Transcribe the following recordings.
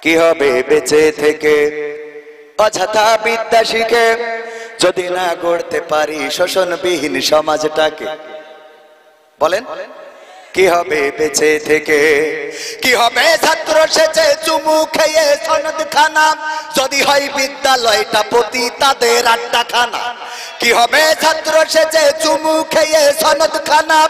কি হবে বেঁচে থেকে অযথা বিদ্যা শিখে যদি না গড়তে পারি শোষণবিহীন সমাজটাকে? বলেন কি হবে বেঁচে থেকে? কি হবে ছাত্র সেচে চুমু খেয়ে সনদ খানা যদি হয় বিদ্যালয়টা পতিতাদের আড্ডাখানা? কি হবে ছাত্র সেচে চুমু খেয়ে সনদ খানা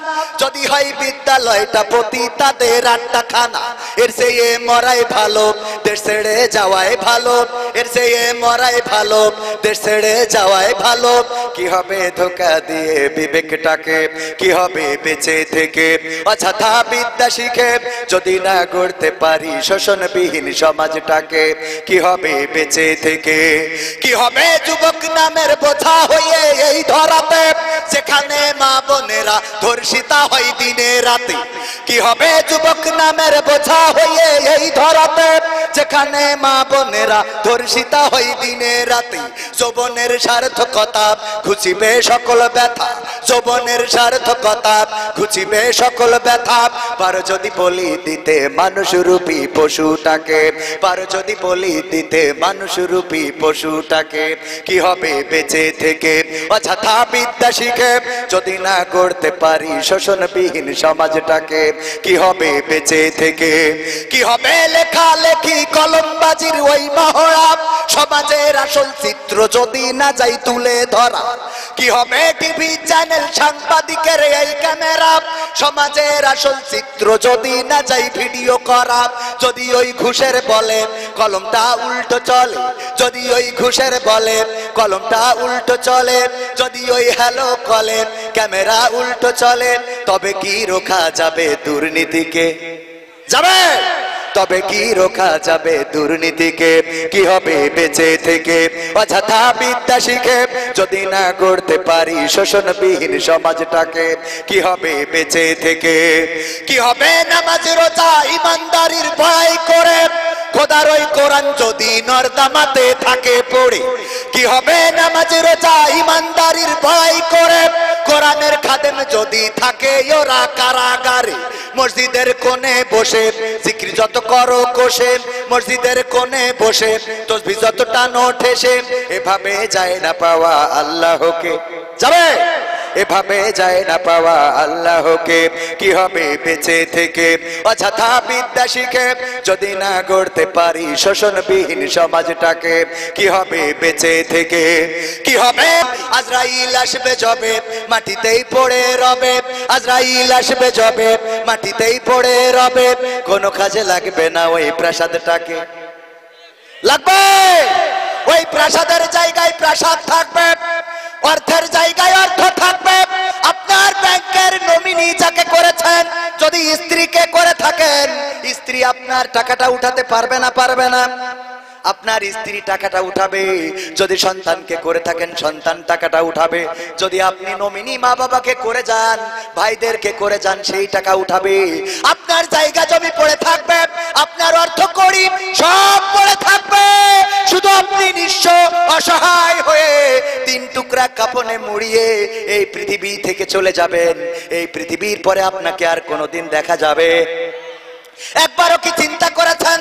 যদি হয় বিদ্যালয়টা পতিতাদের আড্ডাখানা? এর চেয়ে মরাই ভালো দেশ ছেড়ে যাওয়াই ভালো, এর চেয়ে মরাই ভালো দেশ ছেড়ে যাওয়াই ভালো। কি হবে ধোঁকা দিয়ে বিবেকটাকে? কি হবে বেঁচে থেকে অযথা বিদ্যা শিখে যদি না গড়তে পারি শোষণবিহীন সমাজটাকে? কি হবে বেঁচে থেকে? কি হবে যুবক নামের বোঝা হয়ে এই ধরাতে যেখানে মা বোনেরা ধর্ষিতা হয় দিনে রাতে? কি হবে যুবক নামের বোঝা হয়ে এই ধরাতে যেখানে মা বোনেরা ধর্ষিতা হয় দিনে রাতে? যৌবনের সার্থকতা ঘুচিবে সকল ব্যথা, যৌবনের সার্থকতা ঘুচিবে সকল ব্যথা। পারো যদি বলি দিতে মানুষরূপী পশুটাকে, পারো যদি বলি দিতে মানুষরূপী পশুটাকে? কি হবে বেঁচে থেকে অযথা বিদ্যা শিখে যদি না গড়তে পারি শোষণবিহীন সমাজটাকে? কি হবে বেঁচে থেকে? কি হবে লেখালেখি কলমবাজির ওই মহড়া সমাজের আসল চিত্র যদি না যাই তুলে ধরা? কি হবে টিভি চ্যানেল সাংবাদিকের এই ক্যামেরা সমাজের আসল চিত্র যদি না যাই ভিডিও করা? যদি ওই ঘুষের বলে কলমটা উল্টো চলে, যদি ওই ঘুষের বলে কলমটা উল্টো চলে, যদি ওই হ্যালো কলে ক্যামেরা উল্টো চলে, তবে কি রোখা যাবে দুর্নীতিকে? যাবে? তবে কি রোখা যাবে দুর্নীতিকে? কি হবে বেঁচে থেকে অযথা বিদ্যা শিখে যদি না গড়তে পারি শোষণবিহীন সমাজটাকে? কি হবে বেঁচে থেকে? কি হবে নামাজ রোজা ইমানদারির ভয় করে খোদার ওই কোরআন যদি নর্দমাতে থাকে পড়ে? কি হবে নামাজ রোজা ইমানদারির ভয় করে কোরআনের খাদেম যদি থাকে ওরা কারাগারে? মসজিদের কোণে বসে জিকির যত করো কোষে, মসজিদের কোণে বসে তসবিহ যত টানো ঠেসে, এভাবে যায় না পাওয়া আল্লাহকে? যাবে? এভাবে যায় না পাওয়া আল্লাহকে। কি হবে বেঁচে থেকে অযথা বিদ্যা শিখে যদি না গড়তে পারি শোষণবিহীন সমাজটাকে? কি হবে বেঁচে থেকে? কি হবে আজরাইল আসবে যবে মাটিতেই পড়ে রবে, আজরাইল আসবে যবে মাটিতেই পড়ে রবে, কোনো কাজে লাগবে না ওই প্রাসাদটাকে? লাগবে। ওই প্রাসাদের জায়গায় প্রাসাদ থাকবে, অর্থের জায়গায় অর্থ থাকবে। আপনার ব্যাংকের নমিনি যাকে করেছেন যদি স্ত্রীকে করে থাকেন, স্ত্রী আপনার টাকাটা উঠাতে পারবে না? পারবে না। আপনার স্ত্রী টাকাটা উঠাবে। যদি সন্তানকে করে থাকেন সন্তান টাকাটা উঠাবে। যদি আপনি নমিনি মা বাবাকে করে যান, ভাইদেরকে করে যান, সেই টাকা উঠাবে। আপনার জায়গা জমি পড়ে থাকবে, আপনার অর্থ কড়ি সব পড়ে থাকবে, শুধু আপনি নিঃস্ব অসহায় হয়ে তিন টুকরা কাপনে মুড়িয়ে এই পৃথিবী থেকে চলে যাবেন। এই পৃথিবীর পরে আপনাকে আর কোনোদিন দেখা যাবে? একবারও কি চিন্তা করেছেন?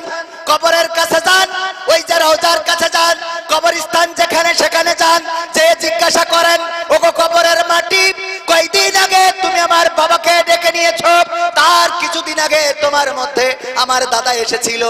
কবরের কাছে যান, ওই যে রওজার কাছে যান, কবরস্থান যেখানে সেখানে যান, যে জিজ্ঞাসা করেন ওগো কবরের মাটি কয়দিন আগে তুমি আমার বাবাকে ডেকে নিয়েছো? তার কিছুদিন আগে তোমার মধ্যে আমার দাদা এসেছিল,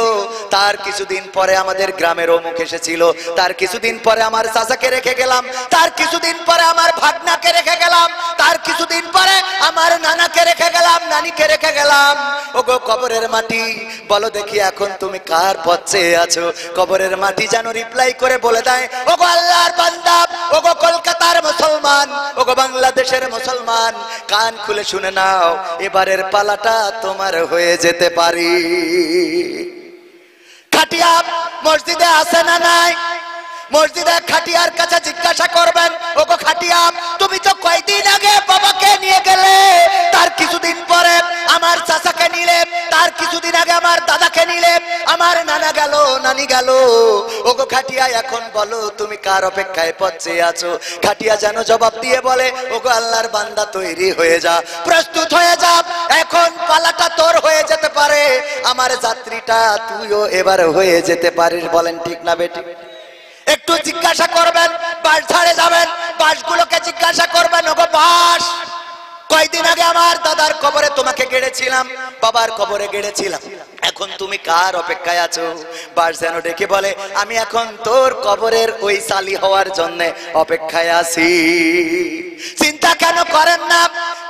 তার কিছুদিন পরে আমাদের গ্রামের অমুক এসেছিল, তার কিছুদিন পরে আমার চাচাকে রেখে গেলাম, তার কিছুদিন পরে আমার ভাগনাকে রেখে গেলাম, তার কিছুদিন পরে আমার নানাকে রেখে গেলাম, নানিকে রেখে গেলাম। ওগো কবরের মাটি বলো দেখি এখন তুমি কার পথে আছো? কবরের মাটি যেন রিপ্লাই করে বলে দেয়, ওগো আল্লাহর বান্দা, ওগো কলকাতার মুসলমান, ওগো বাংলাদেশের মুসলমান, কান খুলে শুনে নাও, এবারের পালাটা তোমার হয়ে যেতে পারি। খাটিয়া মসজিদে আছে না নাই? মসজিদে খাটিয়ার কাছে জিজ্ঞাসা করবেন, ওগো খাটিয়া তুমি তো কয়দিন আগে বাবাকে নিয়ে গেলে, তার কিছুদিন পরে আমার চাচাকে নিলে, তার কিছুদিন আগে আমার দাদাকে নিলে, আমার নানা গেল, নানি গেল। ওগো খাটিয়া এখন বলো তুমি কার অপেক্ষায় পথে আছো? খাটিয়া যেন জবাব দিয়ে বলে, ওগো আল্লাহর বান্দা তৈরি হয়ে যা, প্রস্তুত হয়ে যা, এখন পালাটা তোর হয়ে যেতে পারে। আমার যাত্রীটা তুইও এবার হয়ে যেতে পারিস। বলেন ঠিক না বেটি? একটু জিজ্ঞাসা করবেন, বাস ধারে যাবেন, বাসগুলোকে জিজ্ঞাসা করবেন, ওগো বাস, কয়দিন আগে আমার দাদার কবরে তোমাকে গেড়েছিলাম, বাবার কবরে গেড়েছিলাম, এখন তুমি কার অপেক্ষায় আছো? বাস যেন ডেকে বলে, আমি এখন তোর কবরের ওই সালি হওয়ার জন্য অপেক্ষায় আছি। চিন্তা কেন করেন না?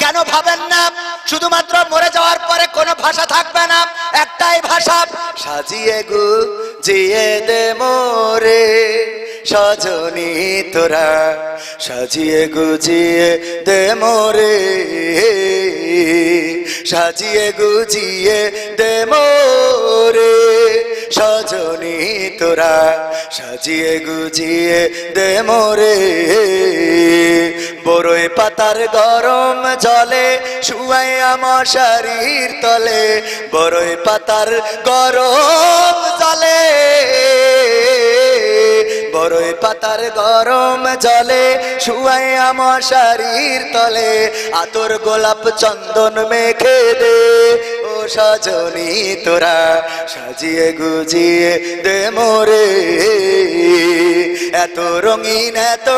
কেন ভাবেন না শুধুমাত্র মরে যাওয়ার পরে কোনো ভাষা থাকবে না? একটাই ভাষা, সাজিয়ে গুজিয়ে দে মোরে সজনী তোরা, সাজিয়ে গুজিয়ে দে মোরে, সাজিয়ে গুজিয়ে দে মোরে সজনী তোরা, সাজিয়ে গুজিয়ে দে মোরে। বড়ই পাতার গরম জলে শুয়াইয়া মশারির তলে, বড়ই পাতার গরম জলে, বড়ই পাতার গরম জলে শুয়াইয়া মশারির তলে, আতর গোলাপ চন্দন মেখে দে ও সজনী তোরা, সাজিয়ে গুজিয়ে দে মোরে। এত রঙিন এত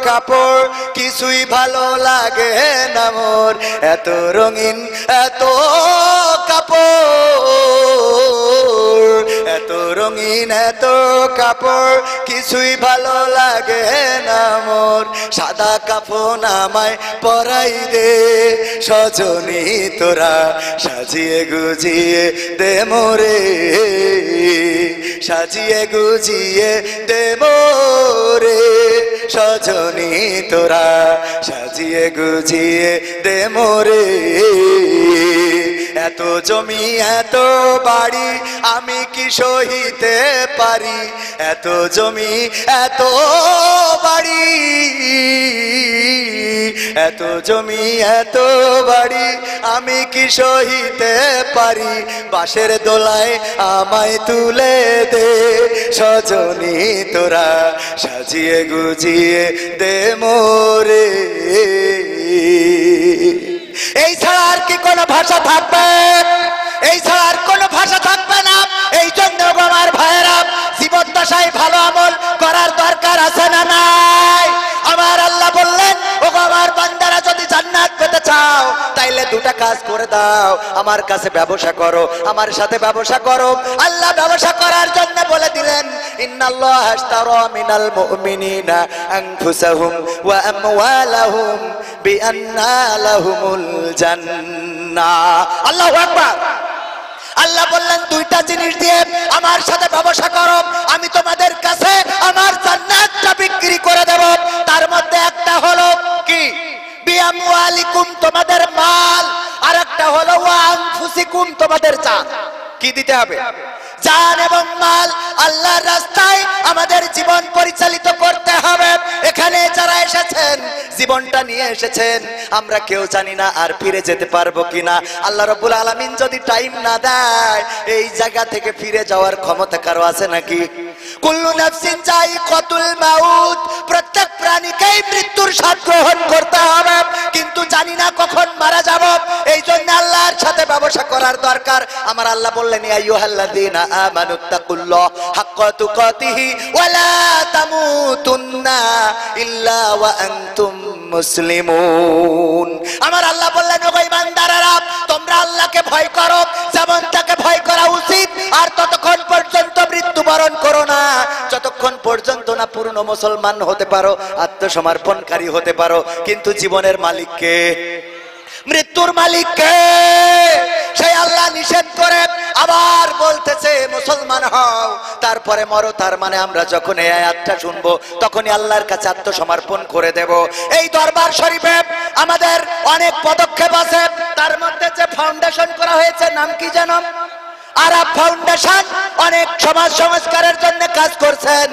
কাপড় কিছুই ভালো লাগে না মোর, এত রঙিন এত কাপড়, এত রঙিন এত কাপড় কিছুই ভালো লাগে না মোর, সাদা কাফন আমায় পরাই দে সজনী তোরা, সাজিয়ে গুজিয়ে দে মোরে, সাজিয়ে গুজিয়ে দে মোরে সজনী তোরা, সাজিয়ে গুজিয়ে দে মোরে। এত জমি এত বাড়ি আমি কি সহিতে পারি, এত জমি এত বাড়ি, এত জমি এত বাড়ি আমি কি সহিতে পারি, বাঁশের দোলায় আমায় তুলে দে সজনী তোরা, সাজিয়ে গুজিয়ে দে মোরে। এই ছাড়া আর কি কোনো ভাষা থাকবে? এই ছাড়া আর কোনো ভাষা থাকবে না। এই জন্য আমার ভাইয়েরা, জীবন দশায় ভালো আমল করার দরকার আছে না নাই? আমার আল্লাহ বললেন, ও আমার বান্দারা যদি জান্নাত পেতে চাও তাইলে দুটা কাজ করে দাও, আমার কাছে ব্যবসা করো, আমার সাথে ব্যবসা করো। আল্লাহ ব্যবসা করার জন্য বলে দিলেন, ইন্নাল্লাহ আশতারা মিনাল মুমিনিনা আনফুসাহুম ওয়া আমওয়ালাহুম বিআন্না লাহুমুল জান্নাহ। আল্লাহু আকবার। আল্লাহ বললেন, দুইটা জিনিস দিয়ে আমার সাথে ব্যবসা করো, আমি তোমাদের কাছে আমার জান্নাতটা বিক্রি করে দেব। তার মধ্যে একটা হলো কি? বিআমওয়ালিকুম, তোমাদের মাল, আর একটা হলো ওয়া আনফুসিকুম, তোমাদের জান। কি দিতে হবে? জান এবং মাল। আল্লাহর রাস্তায় আমাদের জীবন পরিচালিত করতে হবে। এখানে যারা এসেছেন জীবনটা নিয়ে এসেছেন, আমরা কেউ জানি না আর ফিরে যেতে পারবো কিনা। আল্লাহ রাব্বুল আলামিন যদি টাইম না দেয়, এই জায়গা থেকে ফিরে যাওয়ার ক্ষমতা কারো আছে নাকি? কুল্লু নাফসিন যায়িকাতুল মাউত, প্রত্যেক প্রাণীকেই মৃত্যুর স্বাদ গ্রহণ করতে হবে, কিন্তু জানি না কখন মারা যাব। এই জন্য আল্লাহর সাথে ব্যবসা করার দরকার। আমার আল্লাহ বললেন, ইয়া আইয়ুহাল্লাযীনা আমানুত্তাকুল্লাহ হাক্কা তুকাতিহি ওয়া লা তামুতুন্না ইল্লা ওয়া আনতুম মুসলিমুন। আমার আল্লাহ বললেন, ও ঈমানদারেরা, তোমরা আল্লাহকে ভয় করো যেমন তাকে ভয় করা উচিত, আর ততক্ষণ পর্যন্ত মৃত্যুবরণ করো না যতক্ষণ পর্যন্ত না পূর্ণ মুসলমান হতে পারো, আত্মসমর্পণকারী হতে পারো। কিন্তু জীবনের মালিক কে? মৃত্যুর মালিক কে? সেই আল্লাহ নিষেধ করে আবার বলতেছে, মুসলমান হও তারপরে মরো। তার মানে আমরা যখন এই আয়াতটা শুনবো তখনই আল্লাহর কাছে আত্মসমর্পণ করে দেব। এই দরবার শরীফে আমাদের অনেক পদক্ষেপ আছে, তার মধ্যে যে ফাউন্ডেশন করা হয়েছে, নাম কি জানো? আরাব ফাউন্ডেশন। অনেক সমাজ সংস্কারের জন্য কাজ করছেন,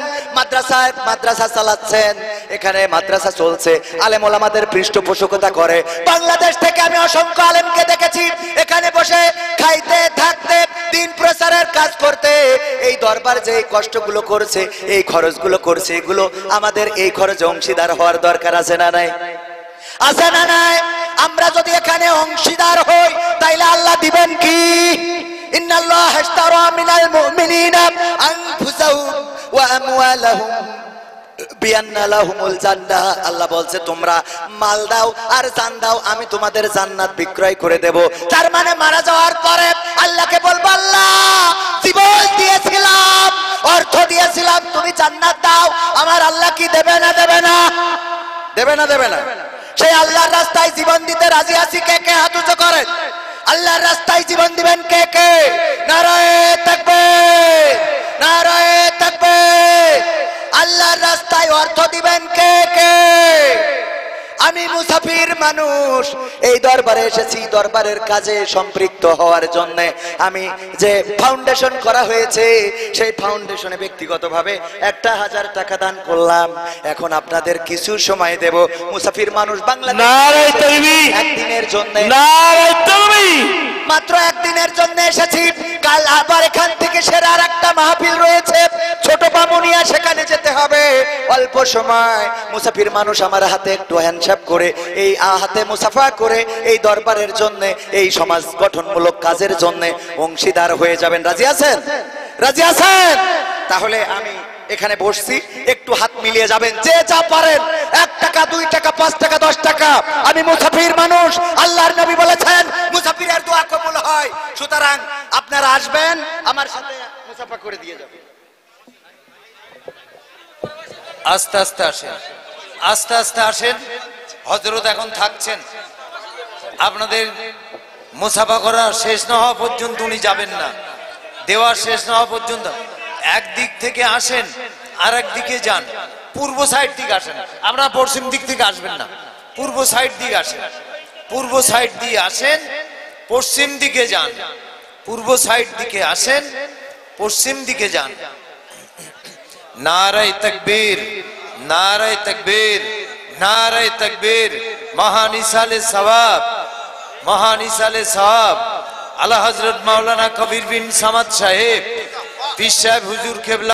মাদ্রাসা চালাচ্ছেন, এখানে মাদ্রাসা চলছে, আলেম ওলামাদের পৃষ্ঠপোষকতা করে। বাংলাদেশ থেকে আমি অসংখ্য আলেমকে দেখেছি এখানে বসে খাইতে থাকতে, দিন প্রচারের কাজ করতে। এই দরবার যে কষ্টগুলো করছে, এই খরচগুলো করছে, এগুলো আমাদের এই খরচে অংশীদার হওয়ার দরকার আছে না নাই? আছে না নাই? আমরা যদি এখানে অংশীদার হই তাইলে আল্লাহ দিবেন কি? ইন্নাল্লাহ ইন্নাল্লাহ ইশতারা মিনাল মুমিনিনা আনফুসাহুম ওয়া আমওয়ালাহুম বিআন্না লাহুমুল জান্নাহ। আল্লাহ বলছে তোমরা মাল দাও আর জান দাও, আমি তোমাদের জান্নাত বিক্রয় করে দেব। তার মানে মারা যাওয়ার পরে আল্লাহকে বলবো, আল্লাহ জীবন দিয়েছিলাম, অর্থ দিয়েছিলাম, তুমি জান্নাত দাও। আমার আল্লাহ কি দেবে না দেবে না? দেবে না দেবে না? সেই আল্লাহর রাস্তায় জীবন দিতে রাজি আছি কে কে? হাত উঁচু করেন। আল্লাহর রাস্তায় জীবন দিবেন কে কে? নারায়ে তাকবীর, নারায়ে তাকবীর। আল্লাহর রাস্তায় অর্থ দিবেন কে কে? আমি মুসাফির মানুষ, এই দরবারে এসেছি দরবারের কাজে সম্পৃক্ত হওয়ার জন্য। আমি যে ফাউন্ডেশন করা হয়েছে সেই ফাউন্ডেশনে ব্যক্তিগতভাবে 1000 টাকা দান করলাম। এখন আপনাদের কিছু সময় দেব। মুসাফির মানুষ বাংলাদেশ, নারায়ে তাকবীর, একদিনের জন্য, নারায়ে তাকবীর, মাত্র একদিনের জন্য এসেছি। কাল আবার এখান থেকে সেরা আর একটা মাহফিল রয়েছে ছোট বামুনিয়া, সেখানে যেতে হবে। অল্প সময় মুসাফির মানুষ আমার হাতে একটু হ্যান্ডশেক করে, এই হাতে মুসাফা করে এই দরবারের জন্য, এই সমাজ গঠনমূলক কাজের জন্য অংশীদার হয়ে যাবেন। রাজি আছেন? রাজি আছেন? তাহলে আমি এখানে বসছি, একটু হাত মিলিয়ে যাবেন যে যা পারেন। 1 টাকা, 2 টাকা, 5 টাকা, 10 টাকা। আমি মুসাফির মানুষ, আল্লাহর নবী বলেছেন মুসাফিরের দোয়া কবুল হয়। সুতরাং আপনারা আসবেন, আমার সাথে মুসাফা করে দিয়ে যাবেন। আস্তে আস্তে আসেন, আস্তে আস্তে আসেন। হযরত এখন থাকছেন, আপনাদের মুসাফা করা শেষ না হওয়া পর্যন্ত উনি যাবেন না, দেওয়া শেষ না হওয়া পর্যন্ত। একদিক থেকে আসেন আর একদিকে যান, পূর্ব সাইড দিকে আসেন। আপনারা পশ্চিম দিক থেকে আসবেন না, পূর্ব সাইড দিকে আসেন, পূর্ব সাইড দিয়ে আসেন, পশ্চিম দিকে যান, পূর্ব সাইড দিকে আসেন, পশ্চিম দিকে যান। নারায়ে তাকবীর, নারায়ে তাকবীর, নারায়ে তাকবীর। মহান ইসালে সওয়াব, মহান ইসালে সওয়াব আলা হযরত মাওলানা কবির বিন সামাদ সাহেব, পীর সাহেব হুজুর কেবলা।